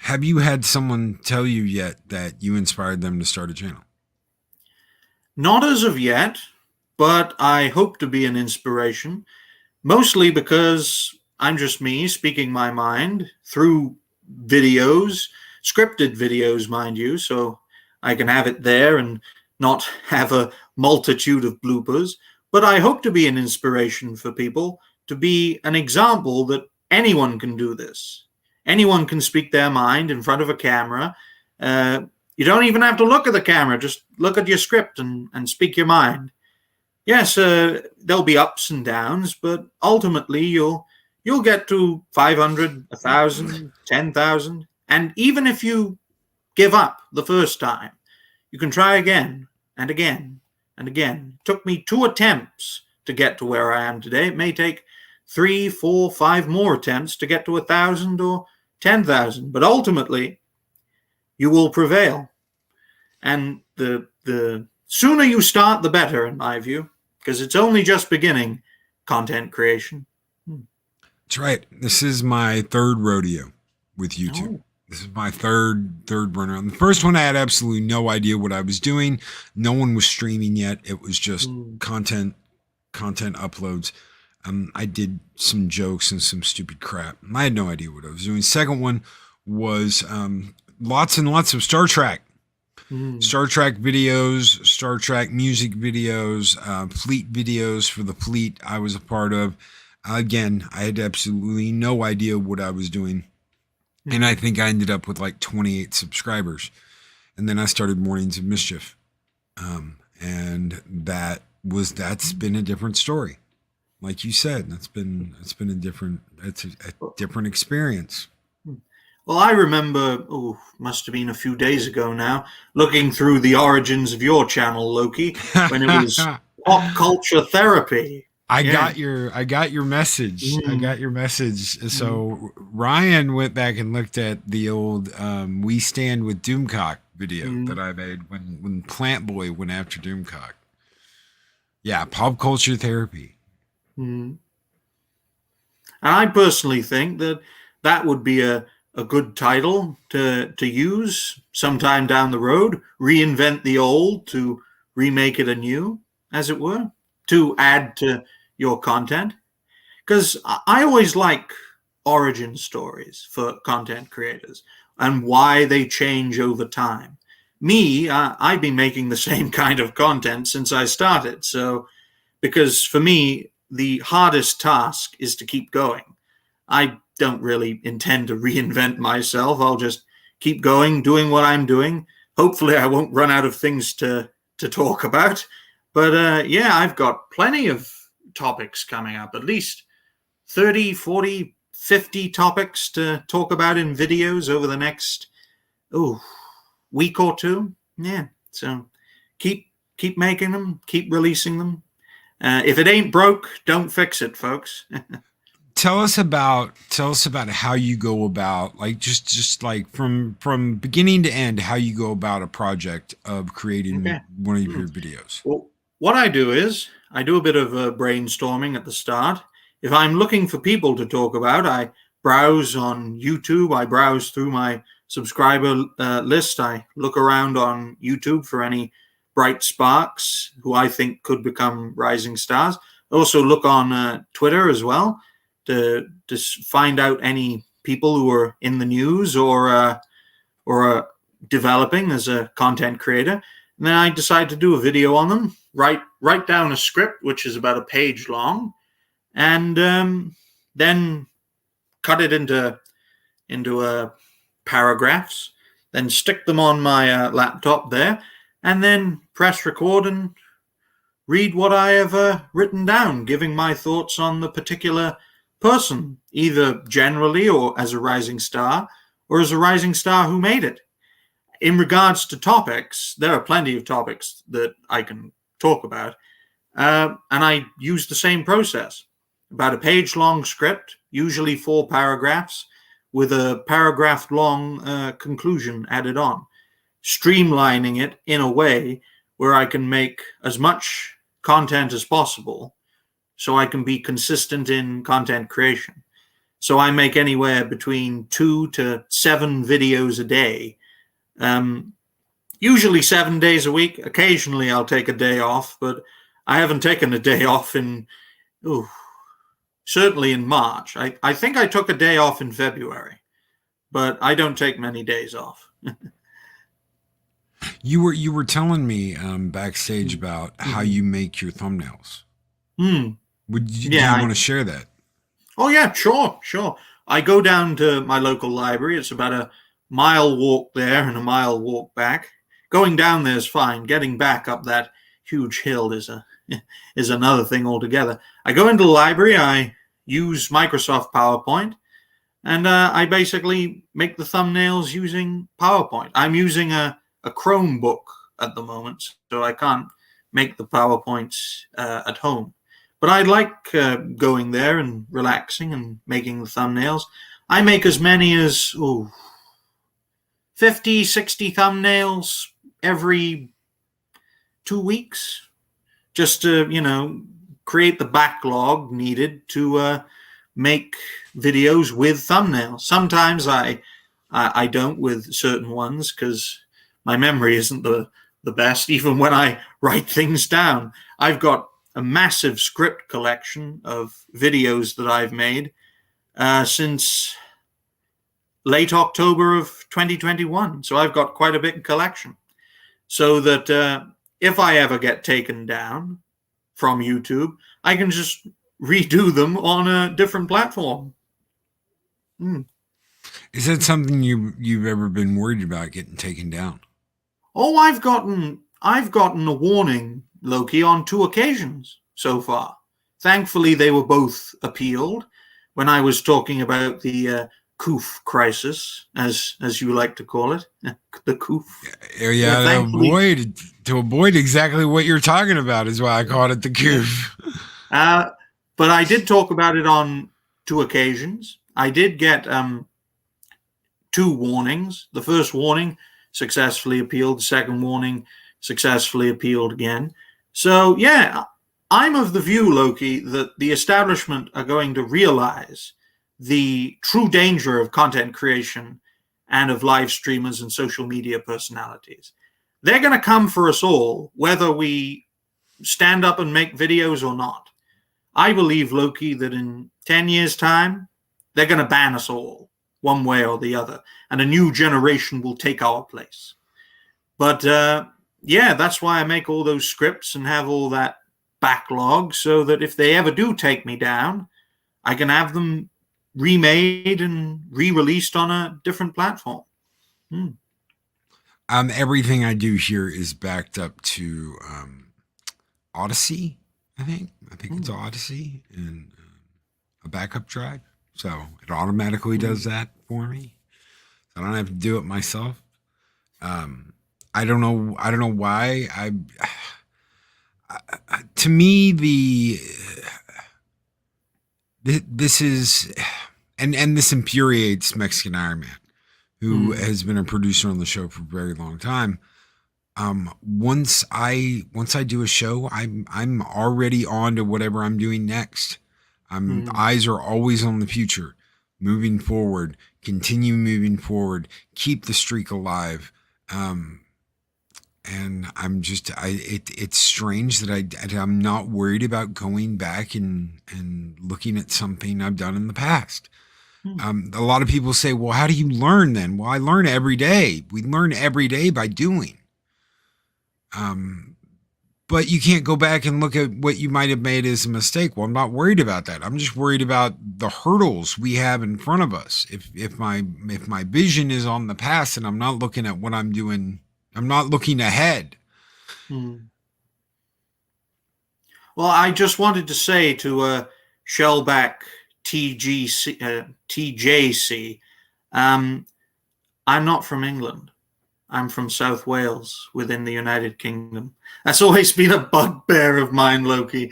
Speaker 1: Have you had someone tell you yet that you inspired them to start a channel?
Speaker 2: Not as of yet, but I hope to be an inspiration, mostly because I'm just me speaking my mind through videos, scripted videos, mind you, so I can have it there and not have a multitude of bloopers. But I hope to be an inspiration for people, to be an example that anyone can do this. Anyone can speak their mind in front of a camera. You don't even have to look at the camera. Just look at your script and speak your mind. Yes, there'll be ups and downs, but ultimately you'll get to 500, 1,000, 10,000. And even if you give up the first time, you can try again and again and again. It took me 2 attempts to get to where I am today. It may take 3, 4, 5 more attempts to get to 1,000 or 10,000, but ultimately you will prevail. And the sooner you start, the better, in my view, because it's only just beginning content creation.
Speaker 1: That's right. This is my 3rd rodeo with YouTube. This is my third run around. The first one, I had absolutely no idea what I was doing. No one was streaming yet. It was just content uploads. I did some jokes and some stupid crap. I had no idea what I was doing. Second one was lots and lots of Star Trek. Star Trek videos, Star Trek music videos, fleet videos for the fleet I was a part of. Again, I had absolutely no idea what I was doing. And I think I ended up with like 28 subscribers. And then I started Mornings of Mischief. And that's been a different story. Like you said, it's a different experience.
Speaker 2: Well, I remember, must have been a few days ago now, looking through the origins of your channel, Loki, when it was pop culture therapy.
Speaker 1: I
Speaker 2: Yeah.
Speaker 1: got your message. I got your message. So Ryan went back and looked at the old "We Stand with Doomcock" video that I made when Plant Boy went after Doomcock. Yeah, pop culture therapy.
Speaker 2: And I personally think that would be a good title to use sometime down the road. Reinvent the old to remake it anew, as it were, to add to your content. Because I always like origin stories for content creators and why they change over time. Me, I've been making the same kind of content since I started. So, because for me, the hardest task is to keep going. I don't really intend to reinvent myself. I'll just keep going, doing what I'm doing. Hopefully I won't run out of things to talk about. But yeah, I've got plenty of topics coming up, at least 30, 40, 50 topics to talk about in videos over the next week or two. Yeah, so keep making them, keep releasing them. If it ain't broke, don't fix it, folks.
Speaker 1: Tell us about how you go about, like, just like from beginning to end, how you go about a project of creating one of your videos.
Speaker 2: Well, what I do is I do a bit of brainstorming at the start. If I'm looking for people to talk about, I browse on YouTube. I browse through my subscriber list. I look around on YouTube for any bright sparks who I think could become rising stars. I also look on Twitter as well to find out any people who are in the news or developing as a content creator. And then I decide to do a video on them, write down a script, which is about a page long, and then cut it into paragraphs, then stick them on my laptop there, and then press record and read what I have written down, giving my thoughts on the particular person, either generally or as a rising star, or as a rising star who made it. In regards to topics, there are plenty of topics that I can talk about, and I use the same process. About a page-long script, usually 4 paragraphs, with a paragraph-long conclusion added on, streamlining it in a way where I can make as much content as possible so I can be consistent in content creation. So I make anywhere between 2 to 7 videos a day, usually 7 days a week. Occasionally I'll take a day off, but I haven't taken a day off in, certainly in March. I think I took a day off in February, but I don't take many days off.
Speaker 1: You were telling me backstage about how you make your thumbnails. Do you want to share that?
Speaker 2: Oh yeah, sure. I go down to my local library. It's about a mile walk there and a mile walk back. Going down there is fine. Getting back up that huge hill is another thing altogether. I go into the library. I use Microsoft PowerPoint, and I basically make the thumbnails using PowerPoint. I'm using a Chromebook at the moment, so I can't make the PowerPoints at home. But I like going there and relaxing and making the thumbnails. I make as many as 50, 60 thumbnails every 2 weeks, just to, create the backlog needed to make videos with thumbnails. Sometimes I don't with certain ones because my memory isn't the best, even when I write things down. I've got a massive script collection of videos that I've made since late October of 2021. So I've got quite a big collection. So that if I ever get taken down from YouTube, I can just redo them on a different platform.
Speaker 1: Is that something you've ever been worried about, getting taken down?
Speaker 2: Oh, I've gotten a warning, Loki, on 2 occasions so far. Thankfully, they were both appealed. When I was talking about the coof crisis, as you like to call it, the coof.
Speaker 1: Yeah, to avoid exactly what you're talking about is why I called it the coof.
Speaker 2: But I did talk about it on 2 occasions. I did get 2 warnings. The first warning successfully appealed. The second warning successfully appealed again. So, yeah, I'm of the view, Loki, that the establishment are going to realize the true danger of content creation and of live streamers and social media personalities. They're going to come for us all, whether we stand up and make videos or not. I believe, Loki, that in 10 years' time, they're going to ban us all, one way or the other, and a new generation will take our place. But, yeah, that's why I make all those scripts and have all that backlog, so that if they ever do take me down, I can have them remade and re-released on a different platform.
Speaker 1: Everything I do here is backed up to Odyssey. I think it's Odyssey and a backup drive, so it automatically does that for me. I don't have to do it myself. I don't know why. To me, this is, and this infuriates Mexican Iron Man, who has been a producer on the show for a very long time. Once I do a show, I'm already on to whatever I'm doing next. Eyes are always on the future, moving forward, continue moving forward, keep the streak alive. And I'm just, it's strange that I'm not worried about going back and looking at something I've done in the past. A lot of people say, well, how do you learn then? Well, I learn every day. We learn every day by doing. But you can't go back and look at what you might have made as a mistake. Well, I'm not worried about that. I'm just worried about the hurdles we have in front of us. If my vision is on the past and I'm not looking at what I'm doing, I'm not looking ahead.
Speaker 2: Well, I just wanted to say to Shellback TJC, I'm not from England. I'm from South Wales within the United Kingdom. That's always been a bugbear of mine, Loki.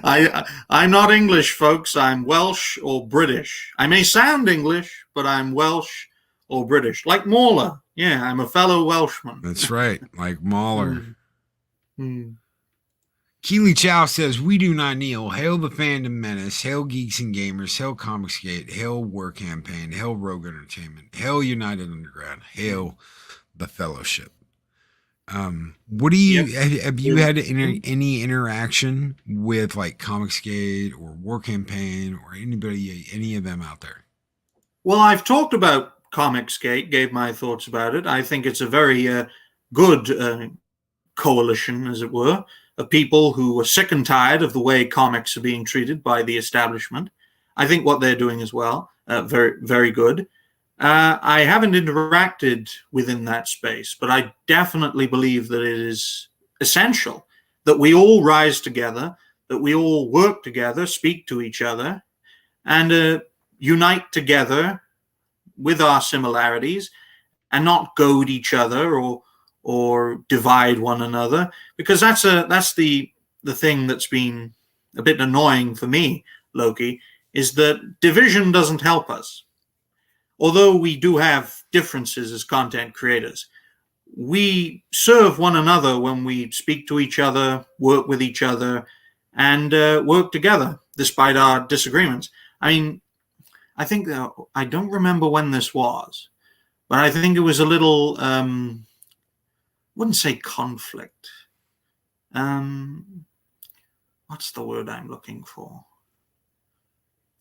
Speaker 2: I'm not English, folks. I'm Welsh or British. I may sound English, but I'm Welsh or British. Like Mauler. Yeah, I'm a fellow Welshman.
Speaker 1: That's right, like Mahler. Keely Chow says, we do not kneel. Hail the fandom menace. Hail Geeks and Gamers. Hail Comicsgate. Hail War Campaign. Hail Rogue Entertainment. Hail United Underground. Hail the Fellowship. What do you, have you had any interaction with like Comicsgate or War Campaign or any of them out there?
Speaker 2: Well, I've talked about Comicsgate, gave my thoughts about it. I think it's a very good coalition, as it were, of people who are sick and tired of the way comics are being treated by the establishment. I think what they're doing as well, very, very good. I haven't interacted within that space, but I definitely believe that it is essential that we all rise together, that we all work together, speak to each other, and unite together with our similarities and not goad each other or divide one another, because that's the thing that's been a bit annoying for me, Loki, is that division doesn't help us. Although we do have differences as content creators, we serve one another when we speak to each other, work with each other, and work together despite our disagreements. I mean, I think I don't remember when this was, but I think it was a little wouldn't say conflict. What's the word I'm looking for?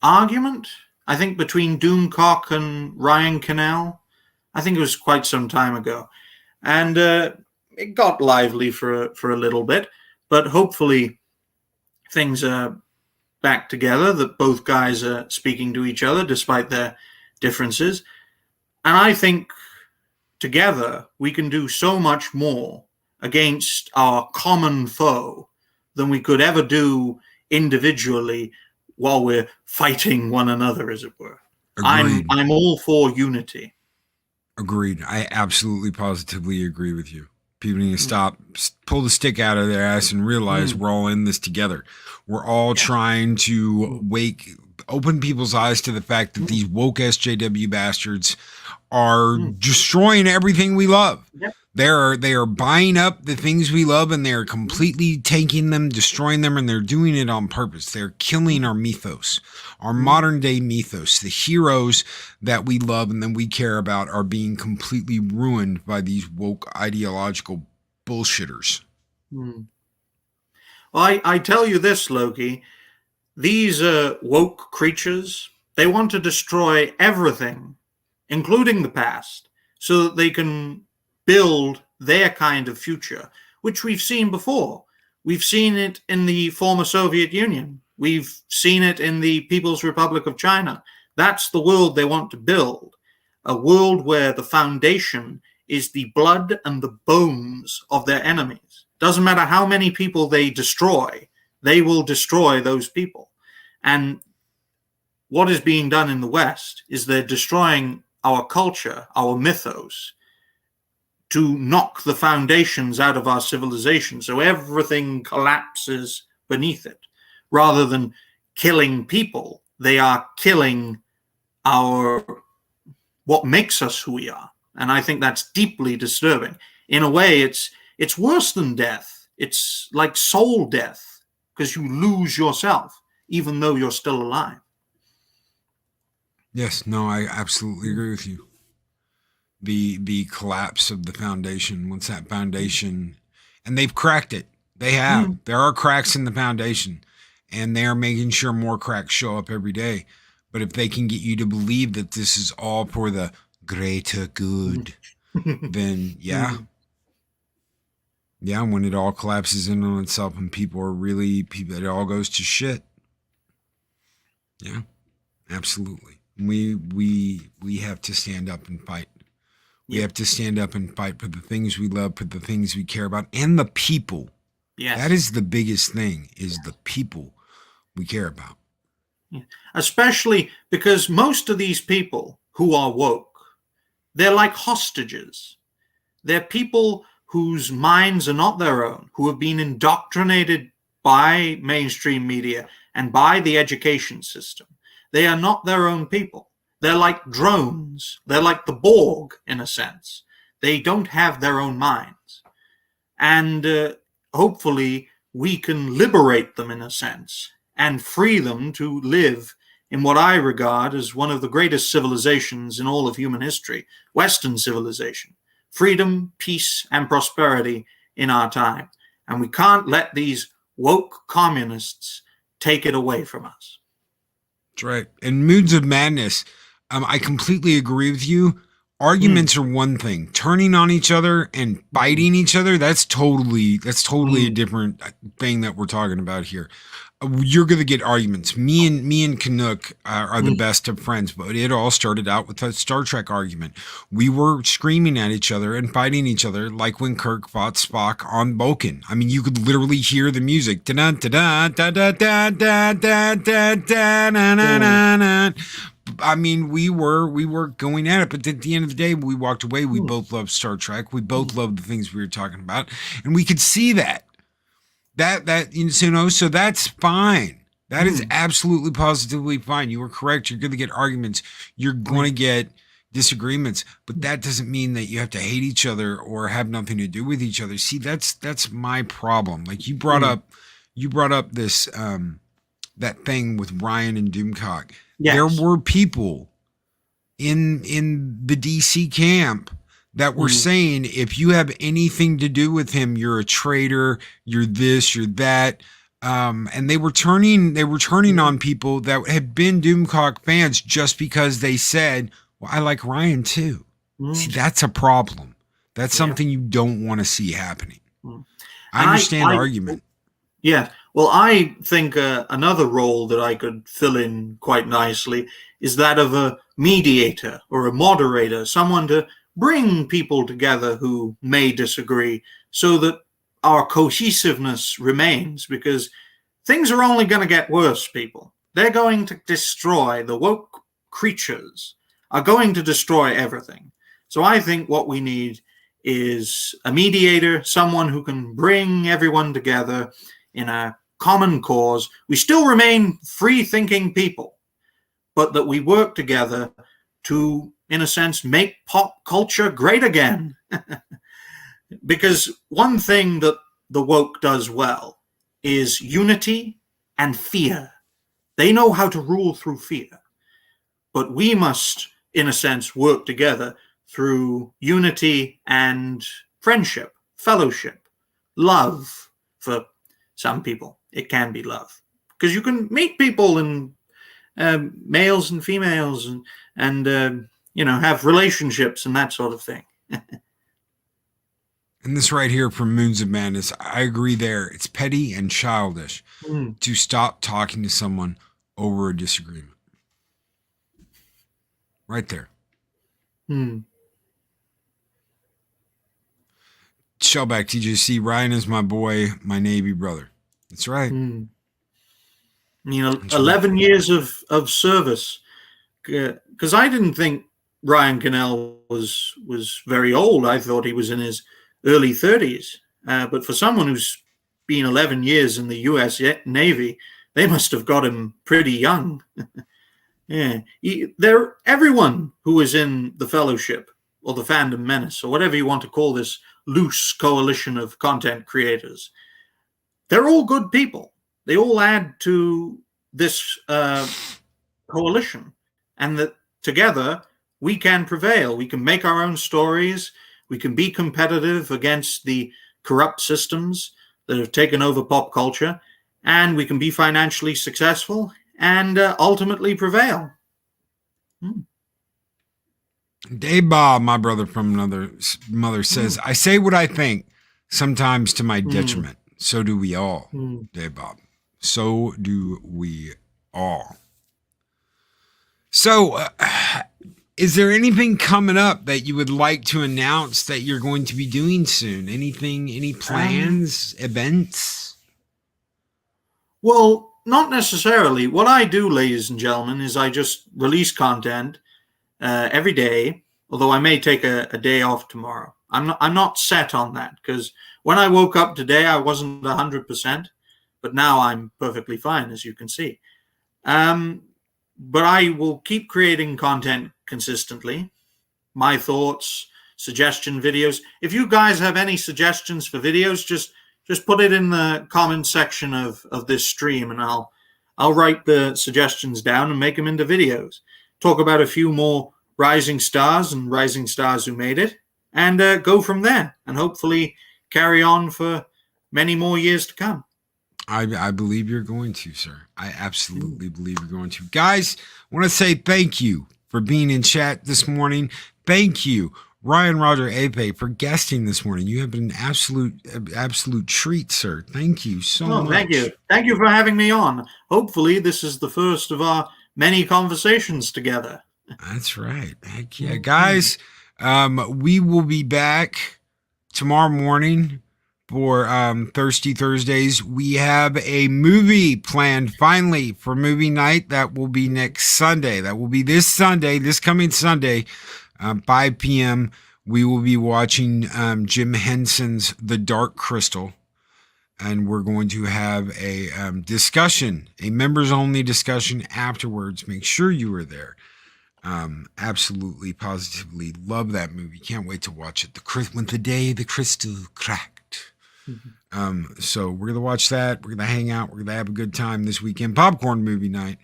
Speaker 2: Argument? I think between Doomcock and Ryan Cannell. I think it was quite some time ago. And it got lively for a little bit, but hopefully things are back together, that both guys are speaking to each other despite their differences. And I think together we can do so much more against our common foe than we could ever do individually while we're fighting one another, as it were.
Speaker 1: Agreed.
Speaker 2: I'm all for unity.
Speaker 1: Agreed. I absolutely positively agree with you. People need to stop, pull the stick out of their ass and realize we're all in this together. We're all trying to open people's eyes to the fact that these woke SJW bastards are destroying everything we love.
Speaker 2: Yep.
Speaker 1: They are buying up the things we love, and they're completely taking them, destroying them, and they're doing it on purpose. They're killing our mythos, our modern day mythos. The heroes that we love and that we care about are being completely ruined by these woke ideological bullshitters.
Speaker 2: Well, I tell you this, Loki. These woke creatures, they want to destroy everything, including the past, so that they can build their kind of future, which we've seen before. We've seen it in the former Soviet Union. We've seen it in the People's Republic of China. That's the world they want to build, a world where the foundation is the blood and the bones of their enemies. Doesn't matter how many people they destroy, they will destroy those people. And what is being done in the West is they're destroying our culture, our mythos, to knock the foundations out of our civilization so everything collapses beneath it. Rather than killing people, they are killing what makes us who we are. And I think that's deeply disturbing. In a way, it's worse than death. It's like soul death, because you lose yourself, even though you're still alive.
Speaker 1: Yes, no, I absolutely agree with you. The collapse of the foundation, once that foundation, and they've cracked it. They have. There are cracks in the foundation, and they are making sure more cracks show up every day. But if they can get you to believe that this is all for the greater good, then when it all collapses in on itself and it all goes to shit. Yeah, absolutely. We have to stand up and fight. We have to stand up and fight for the things we love, for the things we care about, and the people.
Speaker 2: Yes.
Speaker 1: That is the biggest thing, is the people we care about.
Speaker 2: Yeah. Especially because most of these people who are woke, they're like hostages. They're people whose minds are not their own, who have been indoctrinated by mainstream media and by the education system. They are not their own people. They're like drones. They're like the Borg, in a sense. They don't have their own minds. And hopefully we can liberate them, in a sense, and free them to live in what I regard as one of the greatest civilizations in all of human history, Western civilization. Freedom, peace, and prosperity in our time. And we can't let these woke communists take it away from us.
Speaker 1: That's right. And moods of madness, I completely agree with you. Arguments are one thing. Turning on each other and biting each other, that's totally a different thing that we're talking about here. You're going to get arguments. Me and Canuck are the best of friends, but it all started out with a Star Trek argument. We were screaming at each other and fighting each other like when Kirk fought Spock on Vulcan. I mean, you could literally hear the music. I mean, we were going at it, but at the end of the day, we walked away. We both loved Star Trek. We both loved the things we were talking about, and we could see that so that's fine. That is absolutely positively fine. You were correct. You're going to get arguments. You're going to get disagreements, but that doesn't mean that you have to hate each other or have nothing to do with each other. See, that's my problem. Like you brought up this that thing with Ryan and Doomcock. Yes. There were people in the DC camp that were saying, if you have anything to do with him, you're a traitor, you're this, you're that. And they were turning on people that had been Doomcock fans just because they said, well, I like Ryan too. See, that's a problem. That's something you don't want to see happening. I understand the argument.
Speaker 2: Yeah. Well, I think another role that I could fill in quite nicely is that of a mediator or a moderator, someone to bring people together who may disagree so that our cohesiveness remains, because things are only going to get worse, people. They're going to destroy the woke creatures are going to destroy everything. So I think what we need is a mediator, someone who can bring everyone together in a common cause. We still remain free-thinking people, but that we work together to, in a sense, make pop culture great again. Because one thing that the woke does well is unity and fear. They know how to rule through fear. But we must, in a sense, work together through unity and friendship, fellowship, love. For some people, it can be love. Because you can meet people in males and females and have relationships and that sort of thing.
Speaker 1: And this right here from Moons of Madness, I agree there. It's petty and childish to stop talking to someone over a disagreement. Right there. Shellback TJC, Ryan is my boy, my Navy brother. That's right.
Speaker 2: 11 years of service. Because I didn't think Ryan Cannell was very old. I thought he was in his early 30s. But for someone who's been 11 years in the U.S. Navy, they must have got him pretty young. Yeah. Everyone who is in the Fellowship or the Fandom Menace or whatever you want to call this loose coalition of content creators, they're all good people. They all add to this coalition, and that together we can prevail. We can make our own stories. We can be competitive against the corrupt systems that have taken over pop culture, and we can be financially successful and ultimately prevail.
Speaker 1: Dave Bob, my brother from another mother, says, I say what I think, sometimes to my detriment. So do we all, Dave Bob. So do we all. So, is there anything coming up that you would like to announce that you're going to be doing soon? Anything, any plans, events?
Speaker 2: Well, not necessarily. What I do, ladies and gentlemen, is I just release content every day, although I may take a day off tomorrow. I'm not set on that, because when I woke up today, I wasn't 100%, but now I'm perfectly fine, as you can see. But I will keep creating content consistently. My thoughts, suggestion videos. If you guys have any suggestions for videos, just put it in the comment section of this stream, and I'll write the suggestions down and make them into videos. Talk about a few more rising stars and rising stars who made it, and go from there, and hopefully carry on for many more years to come.
Speaker 1: I believe you're going to, sir. I absolutely believe you're going to. Guys, I want to say thank you for being in chat this morning. Thank you, Ryan Roger Athay, for guesting this morning. You have been an absolute treat, sir. Thank you so much.
Speaker 2: Thank you. Thank you for having me on. Hopefully this is the first of our many conversations together.
Speaker 1: That's right. Heck yeah. Guys, we will be back tomorrow morning for Thirsty Thursdays. We have a movie planned finally for movie night. That will be next Sunday. That will be this coming Sunday, 5 p.m. We will be watching Jim Henson's The Dark Crystal. And we're going to have a discussion, a members-only discussion afterwards. Make sure you are there. Absolutely, positively love that movie. Can't wait to watch it. When the day the crystal cracked. So we're going to watch that. We're going to hang out. We're going to have a good time this weekend. Popcorn movie night.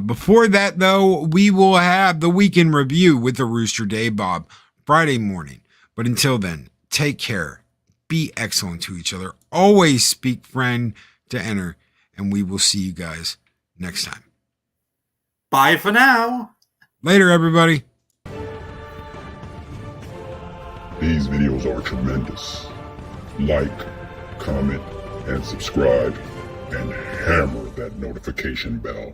Speaker 1: Before that, though, we will have the weekend review with the Rooster Day Bob Friday morning. But until then, take care. Be excellent to each other. Always speak friend to enter. And we will see you guys next time.
Speaker 2: Bye for now.
Speaker 1: Later, everybody.
Speaker 4: These videos are tremendous. Like, comment, and subscribe, and hammer that notification bell.